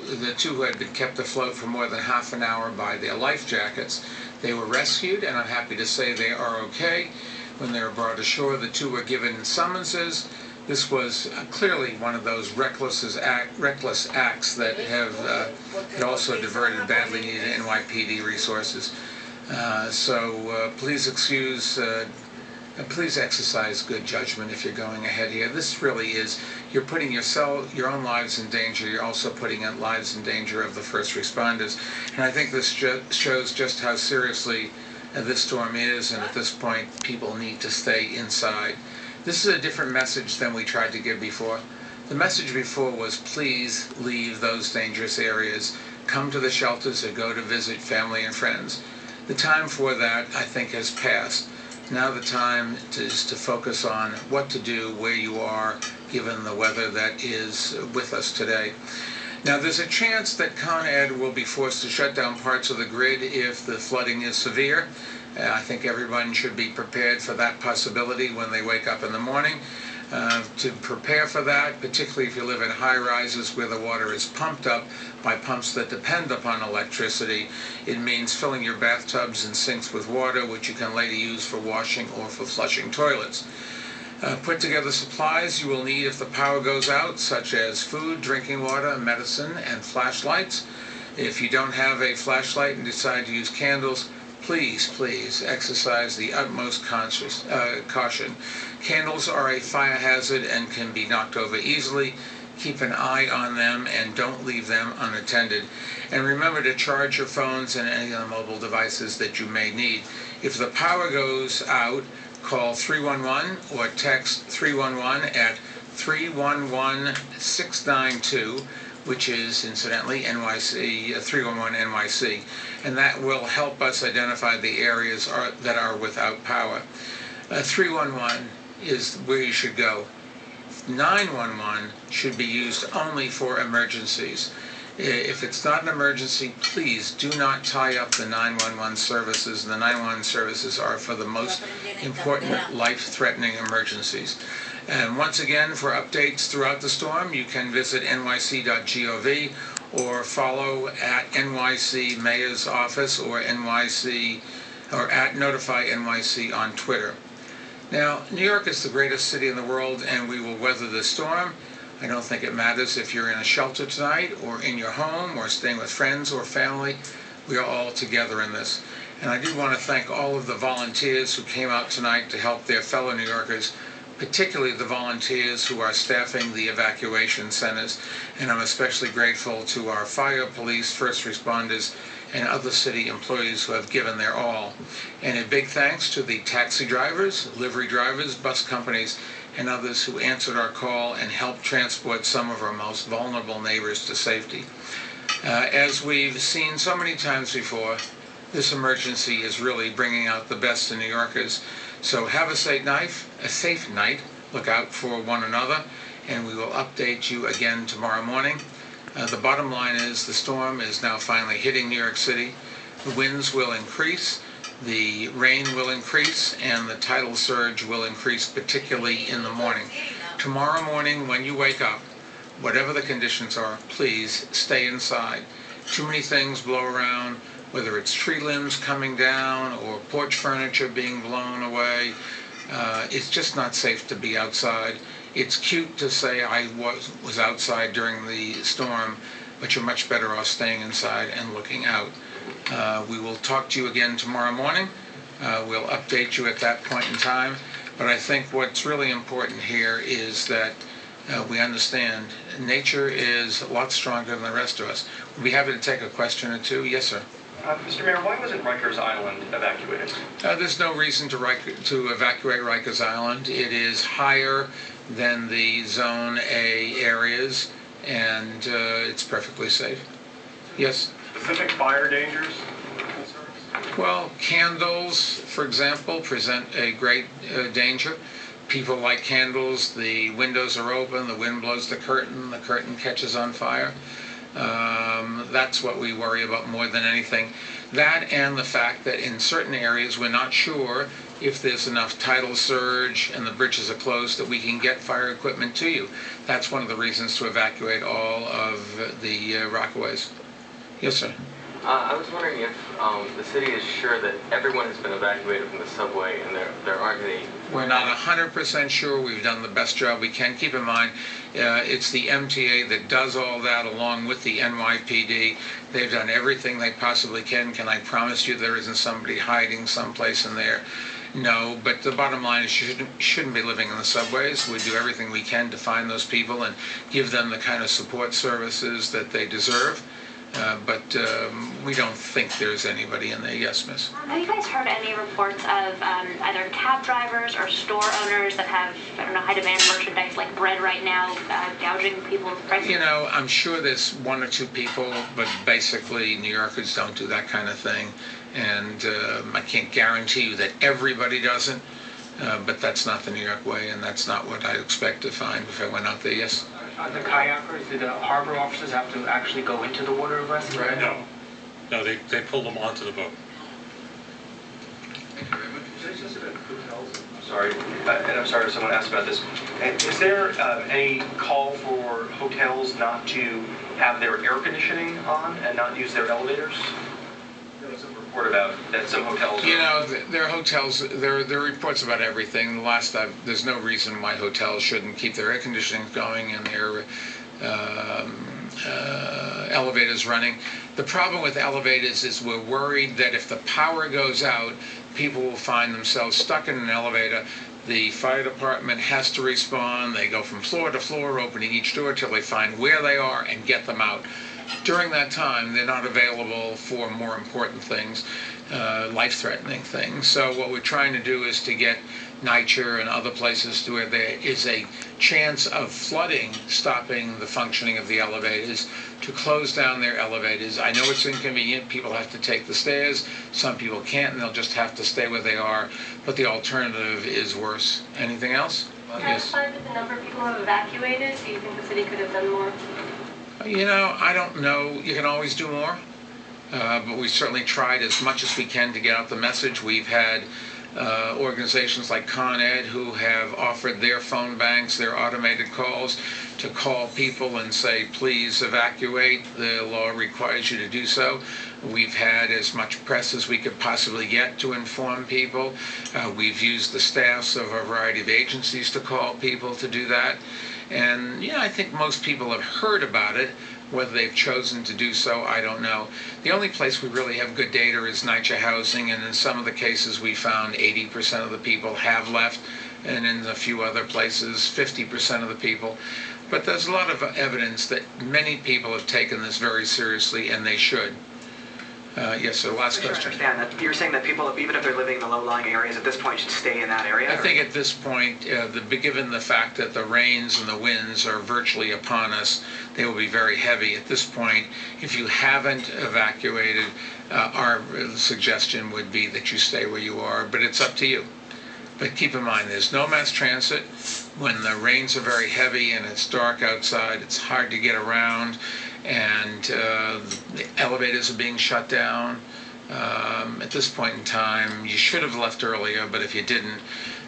the two who had been kept afloat for more than half an hour by their life jackets. They were rescued, and I'm happy to say they are okay. When they were brought ashore, the two were given summonses. This was clearly one of those reckless acts that have had also diverted badly needed NYPD resources. Please exercise good judgment if you're going ahead here. This really is, you're putting your own lives in danger. You're also putting lives in danger of the first responders. And I think this shows just how seriously this storm is, and at this point, people need to stay inside. This is a different message than we tried to give before. The message before was, please leave those dangerous areas. Come to the shelters or go to visit family and friends. The time for that, I think, has passed. Now the time is to focus on what to do where you are, given the weather that is with us today. Now there's a chance that Con Ed will be forced to shut down parts of the grid if the flooding is severe. I think everyone should be prepared for that possibility when they wake up in the morning. To prepare for that, particularly if you live in high-rises where the water is pumped up by pumps that depend upon electricity, it means filling your bathtubs and sinks with water, which you can later use for washing or for flushing toilets. Put together supplies you will need if the power goes out, such as food, drinking water, medicine, and flashlights. If you don't have a flashlight and decide to use candles, please exercise the utmost caution. Candles are a fire hazard and can be knocked over easily. Keep an eye on them and don't leave them unattended. And remember to charge your phones and any of the mobile devices that you may need. If the power goes out, call 311 or text 311 at 311-692, which is, incidentally, NYC, 311 NYC. And that will help us identify the areas that are without power. 311 is where you should go. 911 should be used only for emergencies. If it's not an emergency, please do not tie up the 911 services. The 911 services are for the most important life-threatening emergencies. And once again, for updates throughout the storm, you can visit nyc.gov or follow at NYC Mayor's Office or NYC or at Notify NYC on Twitter. Now, New York is the greatest city in the world, and we will weather this storm. I don't think it matters if you're in a shelter tonight or in your home or staying with friends or family. We are all together in this. And I do want to thank all of the volunteers who came out tonight to help their fellow New Yorkers, particularly the volunteers who are staffing the evacuation centers. And I'm especially grateful to our fire, police, first responders, and other city employees who have given their all. And a big thanks to the taxi drivers, livery drivers, bus companies, and others who answered our call and helped transport some of our most vulnerable neighbors to safety. As we've seen so many times before, this emergency is really bringing out the best in New Yorkers. So have a safe night, look out for one another, and we will update you again tomorrow morning. The bottom line is the storm is now finally hitting New York City. The winds will increase, the rain will increase, and the tidal surge will increase, particularly in the morning. Tomorrow morning when you wake up, whatever the conditions are, please stay inside. Too many things blow around, whether it's tree limbs coming down or porch furniture being blown away. It's just not safe to be outside. It's cute to say I was outside during the storm, but you're much better off staying inside and looking out. We will talk to you again tomorrow morning. We'll update you at that point in time. But I think what's really important here is that we understand nature is a lot stronger than the rest of us. We'll be happy to take a question or two. Yes, sir. Mr. Mayor, why wasn't Rikers Island evacuated? There's no reason to evacuate Rikers Island. It is higher than the Zone A areas, and it's perfectly safe. Yes? Specific fire dangers? Well, candles, for example, present a great danger. People like candles. The windows are open, the wind blows the curtain catches on fire. That's what we worry about more than anything. That and the fact that in certain areas we're not sure if there's enough tidal surge and the bridges are closed, that we can get fire equipment to you. That's one of the reasons to evacuate all of the Rockaways. Yes, sir. I was wondering if the city is sure that everyone has been evacuated from the subway and there aren't any... We're not 100% sure. We've done the best job we can. Keep in mind, it's the MTA that does all that along with the NYPD. They've done everything they possibly can. Can I promise you there isn't somebody hiding someplace in there? No, but the bottom line is you shouldn't be living in the subways. We do everything we can to find those people and give them the kind of support services that they deserve. But we don't think there's anybody in there. Yes, miss? Have you guys heard any reports of either cab drivers or store owners that have, I don't know, high demand merchandise like bread right now, gouging people's prices? You know, I'm sure there's one or two people, but basically New Yorkers don't do that kind of thing. And I can't guarantee you that everybody doesn't, but that's not the New York way, and that's not what I'd expect to find if I went out there. Yes? The kayakers, did the harbor officers have to actually go into the water and rescue? Right. No, they pulled them onto the boat. Thank you very much. Just about hotels. Sorry, and I'm sorry if someone asked about this. Is there any call for hotels not to have their air conditioning on and not use their elevators? There was a report about that some hotels... You know, there are hotels, there are reports about everything. There's no reason why hotels shouldn't keep their air conditioning going and their elevators running. The problem with elevators is we're worried that if the power goes out, people will find themselves stuck in an elevator. The fire department has to respond. They go from floor to floor, opening each door till they find where they are and get them out. During that time, they're not available for more important things, life-threatening things. So what we're trying to do is to get NYCHA and other places to where there is a chance of flooding stopping the functioning of the elevators, to close down their elevators. I know it's inconvenient. People have to take the stairs. Some people can't, and they'll just have to stay where they are. But the alternative is worse. Anything else? Satisfied with the number of people who have evacuated? Do you think the city could have done more? You know, I don't know. You can always do more. But we certainly tried as much as we can to get out the message. We've had organizations like Con Ed who have offered their phone banks, their automated calls, to call people and say, please evacuate. The law requires you to do so. We've had as much press as we could possibly get to inform people. We've used the staffs of a variety of agencies to call people to do that. And yeah, I think most people have heard about it. Whether they've chosen to do so, I don't know. The only place we really have good data is NYCHA Housing, and in some of the cases we found 80% of the people have left, and in a few other places 50% of the people. But there's a lot of evidence that many people have taken this very seriously, and they should. Yes, sir, last question. I understand that you're saying that people, even if they're living in the low-lying areas at this point, should stay in that area? I think at this point, given the fact that the rains and the winds are virtually upon us, they will be very heavy. At this point, if you haven't evacuated, our suggestion would be that you stay where you are, but it's up to you. But keep in mind, there's no mass transit. When the rains are very heavy and it's dark outside, it's hard to get around, and the elevators are being shut down. At this point in time, you should have left earlier, but if you didn't,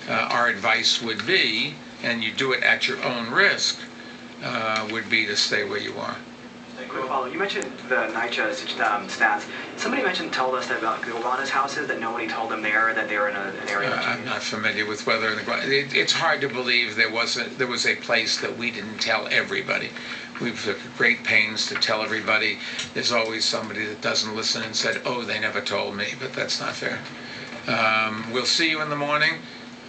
our advice would be, and you do it at your own risk, would be to stay where you are. Quick follow. You mentioned the NYCHA stats. Somebody told us that about Gowanus houses, that nobody told them that they were in an area. I'm not familiar with whether it's hard to believe there was a place that we didn't tell everybody. We've took great pains to tell everybody. There's always somebody that doesn't listen and said, "Oh, they never told me," but that's not fair. We'll see you in the morning.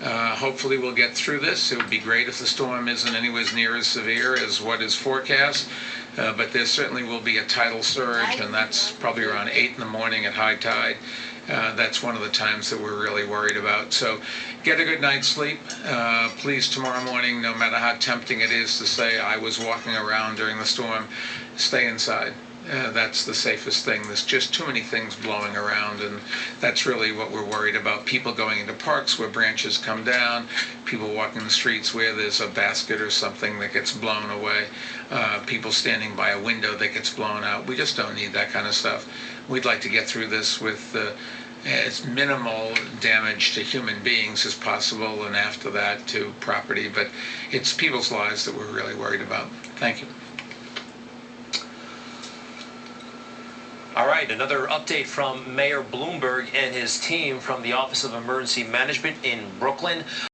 Hopefully we'll get through this. It would be great if the storm isn't anywhere near as severe as what is forecast. But there certainly will be a tidal surge, and that's probably around 8 in the morning at high tide. That's one of the times that we're really worried about. So get a good night's sleep. Please, tomorrow morning, no matter how tempting it is to say I was walking around during the storm, stay inside. That's the safest thing. There's just too many things blowing around, and that's really what we're worried about. People going into parks where branches come down, people walking the streets where there's a basket or something that gets blown away, people standing by a window that gets blown out. We just don't need that kind of stuff. We'd like to get through this with as minimal damage to human beings as possible, and after that to property. But it's people's lives that we're really worried about. Thank you. All right, another update from Mayor Bloomberg and his team from the Office of Emergency Management in Brooklyn.